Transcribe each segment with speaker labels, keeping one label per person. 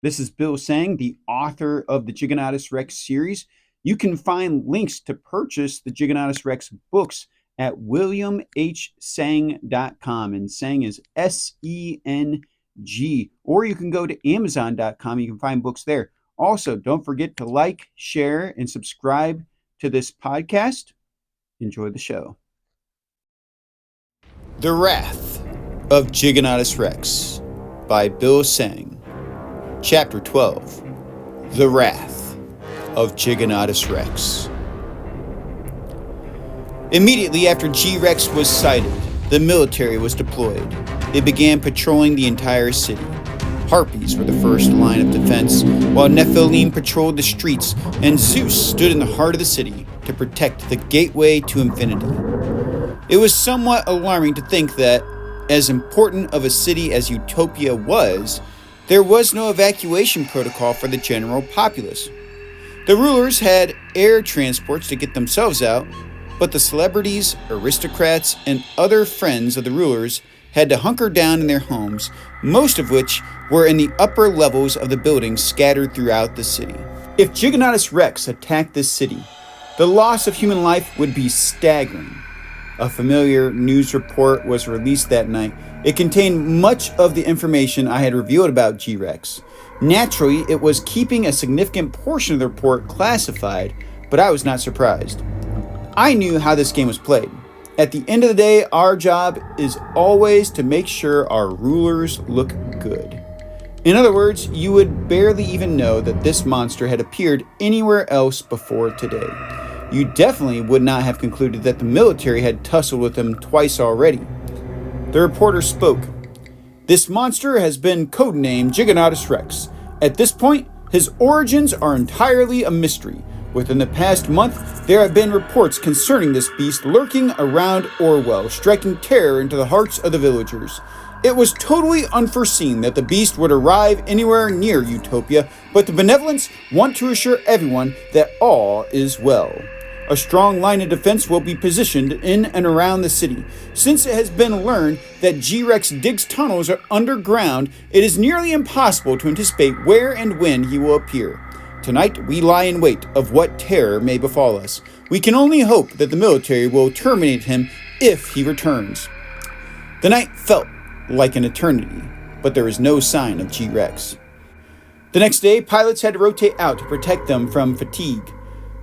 Speaker 1: This is Bill Sang, the author of the Giganotus Rex series. You can find links to purchase the Giganotus Rex books at williamhsang.com, and Sang is Seng. Or you can go to amazon.com. You can find books there. Also, don't forget to like, share, and subscribe to this podcast. Enjoy the show. The Wrath of Giganotus Rex by Bill Sang. Chapter 12. The Wrath of Giganotus Rex. Immediately after G-Rex was sighted, the military was deployed. They began patrolling the entire city. Harpies were the first line of defense, while Nephilim patrolled the streets, and Zeus stood in the heart of the city to protect the gateway to infinity. It was somewhat alarming to think that, as important of a city as Utopia was, there was no evacuation protocol for the general populace. The rulers had air transports to get themselves out, but the celebrities, aristocrats, and other friends of the rulers had to hunker down in their homes, most of which were in the upper levels of the buildings scattered throughout the city. If Giganotus Rex attacked this city, the loss of human life would be staggering. A familiar news report was released that night. It contained much of the information I had revealed about G-Rex. Naturally, it was keeping a significant portion of the report classified, but I was not surprised. I knew how this game was played. At the end of the day, our job is always to make sure our rulers look good. In other words, you would barely even know that this monster had appeared anywhere else before today. You definitely would not have concluded that the military had tussled with him twice already. The reporter spoke. This monster has been codenamed Giganotus Rex. At this point, his origins are entirely a mystery. Within the past month, there have been reports concerning this beast lurking around Orwell, striking terror into the hearts of the villagers. It was totally unforeseen that the beast would arrive anywhere near Utopia, but the benevolents want to assure everyone that all is well. A strong line of defense will be positioned in and around the city. Since it has been learned that G-Rex digs tunnels underground, it is nearly impossible to anticipate where and when he will appear. Tonight, we lie in wait of what terror may befall us. We can only hope that the military will terminate him if he returns. The night felt like an eternity, but there was no sign of G-Rex. The next day, pilots had to rotate out to protect them from fatigue.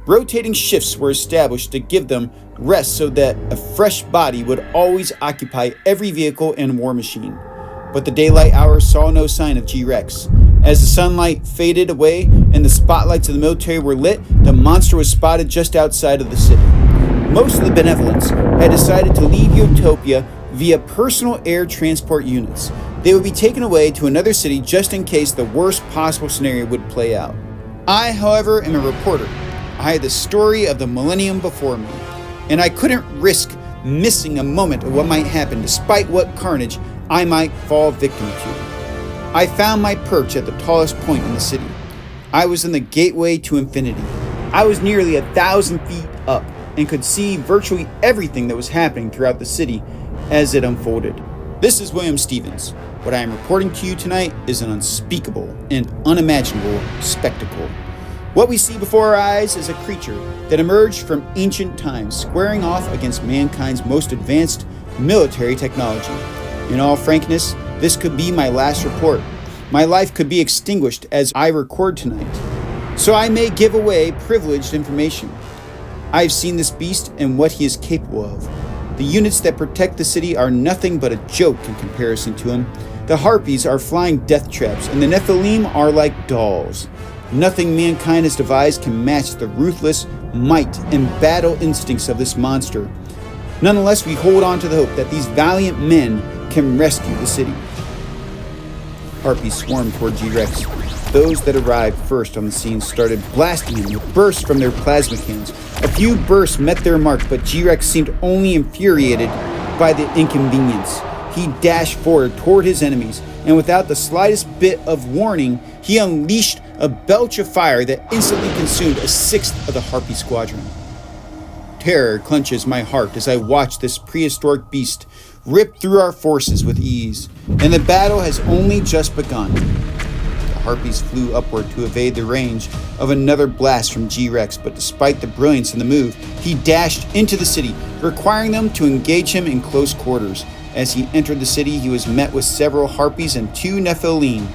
Speaker 1: Rotating shifts were established to give them rest so that a fresh body would always occupy every vehicle and war machine. But the daylight hours saw no sign of G-Rex. As the sunlight faded away and the spotlights of the military were lit, the monster was spotted just outside of the city. Most of the benevolents had decided to leave Utopia via personal air transport units. They would be taken away to another city just in case the worst possible scenario would play out. I, however, am a reporter. I had the story of the millennium before me, and I couldn't risk missing a moment of what might happen despite what carnage I might fall victim to. I found my perch at the tallest point in the city. I was in the gateway to infinity. I was nearly 1,000 feet up and could see virtually everything that was happening throughout the city as it unfolded. This is William Stevens. What I am reporting to you tonight is an unspeakable and unimaginable spectacle. What we see before our eyes is a creature that emerged from ancient times, squaring off against mankind's most advanced military technology. In all frankness, this could be my last report. My life could be extinguished as I record tonight, so I may give away privileged information. I have seen this beast and what he is capable of. The units that protect the city are nothing but a joke in comparison to him. The Harpies are flying death traps, and the Nephilim are like dolls. Nothing mankind has devised can match the ruthless might and battle instincts of this monster. Nonetheless, we hold on to the hope that these valiant men can rescue the city. Harpies swarmed toward G-Rex. Those that arrived first on the scene started blasting him with bursts from their plasma cannons. A few bursts met their mark, but G-Rex seemed only infuriated by the inconvenience. He dashed forward toward his enemies, and without the slightest bit of warning, he unleashed a belch of fire that instantly consumed a sixth of the Harpy squadron. Terror clenches my heart as I watch this prehistoric beast rip through our forces with ease, and the battle has only just begun. The Harpies flew upward to evade the range of another blast from G-Rex, but despite the brilliance in the move, he dashed into the city, requiring them to engage him in close quarters. As he entered the city, he was met with several Harpies and 2 Nephilim.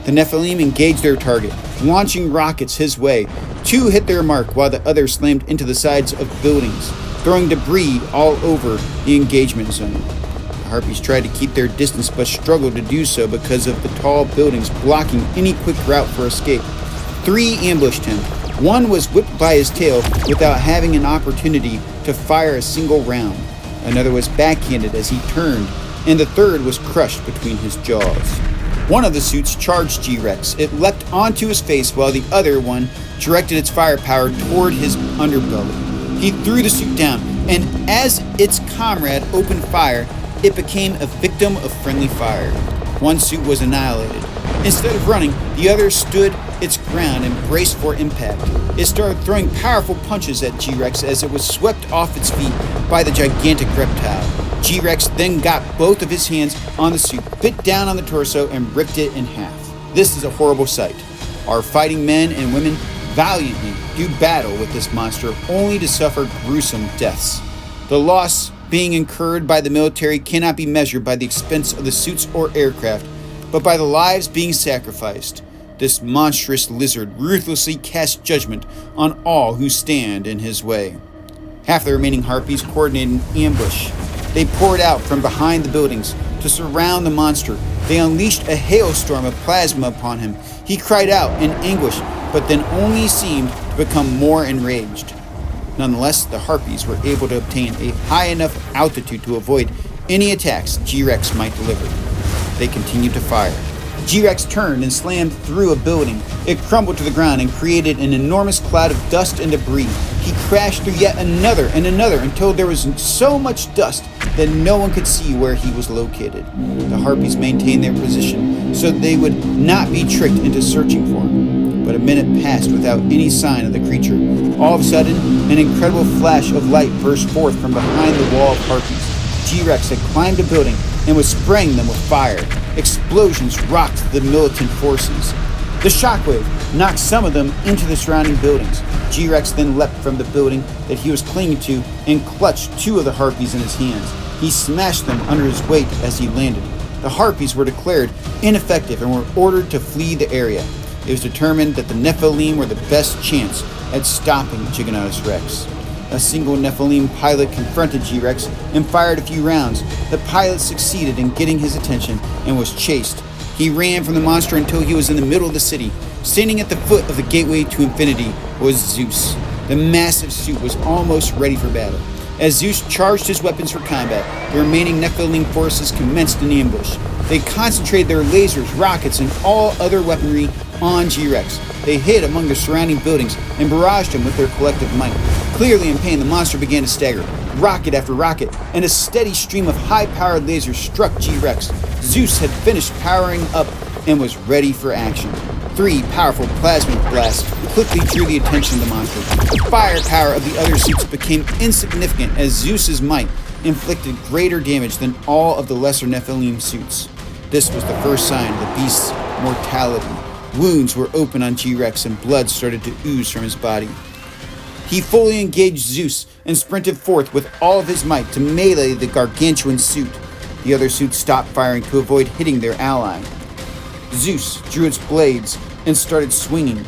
Speaker 1: The Nephilim engaged their target, launching rockets his way. 2 hit their mark, while the other slammed into the sides of buildings, throwing debris all over the engagement zone. The Harpies tried to keep their distance, but struggled to do so because of the tall buildings blocking any quick route for escape. 3 ambushed him. 1 was whipped by his tail without having an opportunity to fire a single round. Another was backhanded as he turned, and the third was crushed between his jaws. One of the suits charged G-Rex. It leapt onto his face while the other one directed its firepower toward his underbelly. He threw the suit down, and as its comrade opened fire, it became a victim of friendly fire. 1 suit was annihilated. Instead of running, the other stood its ground and braced for impact. It started throwing powerful punches at G-Rex as it was swept off its feet by the gigantic reptile. G-Rex then got both of his hands on the suit, bit down on the torso, and ripped it in half. This is a horrible sight. Our fighting men and women valiantly do battle with this monster, only to suffer gruesome deaths. The loss being incurred by the military cannot be measured by the expense of the suits or aircraft, but by the lives being sacrificed. This monstrous lizard ruthlessly casts judgment on all who stand in his way. Half the remaining Harpies coordinated an ambush. They poured out from behind the buildings to surround the monster. They unleashed a hailstorm of plasma upon him. He cried out in anguish, but then only seemed to become more enraged. Nonetheless, the Harpies were able to obtain a high enough altitude to avoid any attacks G-Rex might deliver. They continued to fire. G-Rex turned and slammed through a building. It crumbled to the ground and created an enormous cloud of dust and debris. He crashed through yet another and another until there was so much dust that no one could see where he was located. The Harpies maintained their position so they would not be tricked into searching for him. But a minute passed without any sign of the creature. All of a sudden, an incredible flash of light burst forth from behind the wall of Harpies. G-Rex had climbed a building and was spraying them with fire. Explosions rocked the militant forces. The shockwave knocked some of them into the surrounding buildings. G-Rex then leapt from the building that he was clinging to and clutched 2 of the Harpies in his hands. He smashed them under his weight as he landed. The Harpies were declared ineffective and were ordered to flee the area. It was determined that the Nephilim were the best chance at stopping Giganotus Rex. A single Nephilim pilot confronted G-Rex and fired a few rounds. The pilot succeeded in getting his attention and was chased. He ran from the monster until he was in the middle of the city. Standing at the foot of the gateway to infinity was Zeus. The massive suit was almost ready for battle. As Zeus charged his weapons for combat, the remaining Nephilim forces commenced an ambush. They concentrated their lasers, rockets, and all other weaponry on G-Rex. They hid among the surrounding buildings and barraged him with their collective might. Clearly in pain, the monster began to stagger. Rocket after rocket, and a steady stream of high-powered lasers struck G-Rex. Zeus had finished powering up and was ready for action. 3 powerful plasma blasts quickly drew the attention of the monster. The firepower of the other suits became insignificant as Zeus's might inflicted greater damage than all of the lesser Nephilim suits. This was the first sign of the beast's mortality. Wounds were open on G-Rex and blood started to ooze from his body. He fully engaged Zeus and sprinted forth with all of his might to melee the gargantuan suit. The other suits stopped firing to avoid hitting their ally. Zeus drew its blades and started swinging.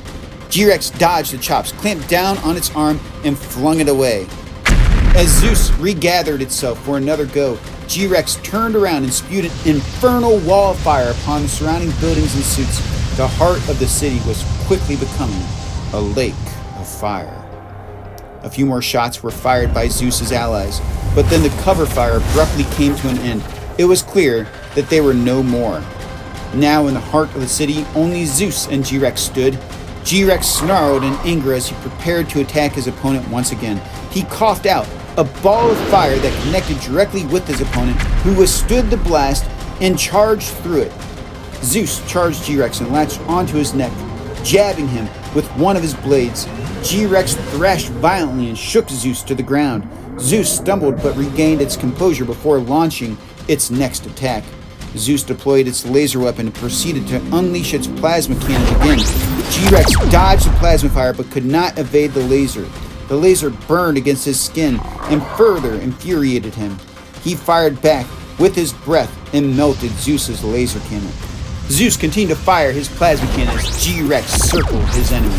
Speaker 1: G-Rex dodged the chops, clamped down on its arm, and flung it away. As Zeus regathered itself for another go, G-Rex turned around and spewed an infernal wall of fire upon the surrounding buildings and suits. The heart of the city was quickly becoming a lake of fire. A few more shots were fired by Zeus's allies, but then the cover fire abruptly came to an end. It was clear that they were no more. Now in the heart of the city, only Zeus and G-Rex stood. G-Rex snarled in anger as he prepared to attack his opponent once again. He coughed out a ball of fire that connected directly with his opponent, who withstood the blast and charged through it. Zeus charged G-Rex and latched onto his neck, jabbing him with one of his blades. G-Rex thrashed violently and shook Zeus to the ground. Zeus stumbled but regained its composure before launching its next attack. Zeus deployed its laser weapon and proceeded to unleash its plasma cannon again. G-Rex dodged the plasma fire but could not evade the laser. The laser burned against his skin and further infuriated him. He fired back with his breath and melted Zeus's laser cannon. Zeus continued to fire his plasma cannon as G-Rex circled his enemy.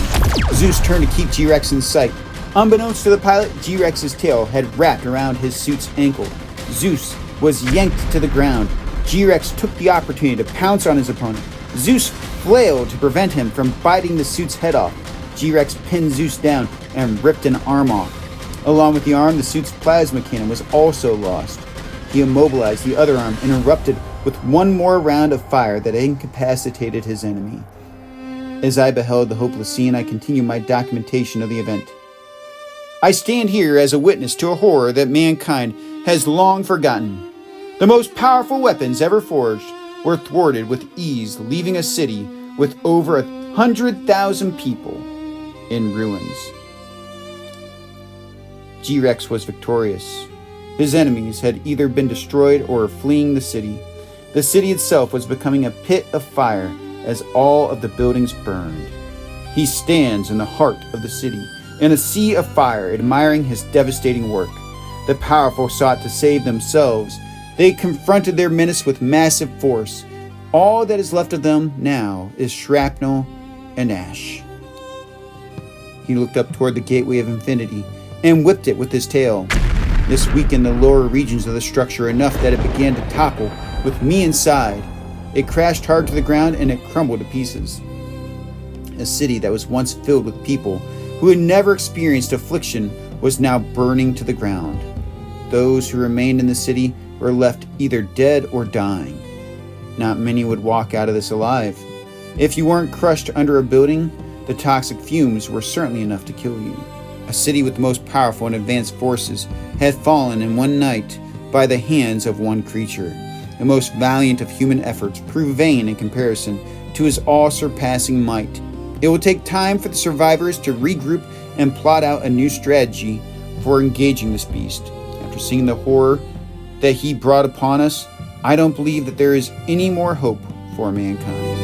Speaker 1: Zeus turned to keep G-Rex in sight. Unbeknownst to the pilot, G-Rex's tail had wrapped around his suit's ankle. Zeus was yanked to the ground. G-Rex took the opportunity to pounce on his opponent. Zeus flailed to prevent him from biting the suit's head off. G-Rex pinned Zeus down and ripped an arm off. Along with the arm, the suit's plasma cannon was also lost. He immobilized the other arm and erupted with one more round of fire that incapacitated his enemy. As I beheld the hopeless scene, I continued my documentation of the event. I stand here as a witness to a horror that mankind has long forgotten. The most powerful weapons ever forged were thwarted with ease, leaving a city with over 100,000 people in ruins. G-Rex was victorious. His enemies had either been destroyed or were fleeing the city. The city itself was becoming a pit of fire as all of the buildings burned. He stands in the heart of the city, in a sea of fire, admiring his devastating work. The powerful sought to save themselves. They confronted their menace with massive force. All that is left of them now is shrapnel and ash. He looked up toward the gateway of infinity and whipped it with his tail. This weakened the lower regions of the structure enough that it began to topple with me inside. It crashed hard to the ground and it crumbled to pieces. A city that was once filled with people who had never experienced affliction was now burning to the ground. Those who remained in the city were left either dead or dying. Not many would walk out of this alive. If you weren't crushed under a building, the toxic fumes were certainly enough to kill you. A city with the most powerful and advanced forces had fallen in one night by the hands of one creature. The most valiant of human efforts proved vain in comparison to his all-surpassing might. It will take time for the survivors to regroup and plot out a new strategy for engaging this beast. After seeing the horror that he brought upon us, I don't believe that there is any more hope for mankind.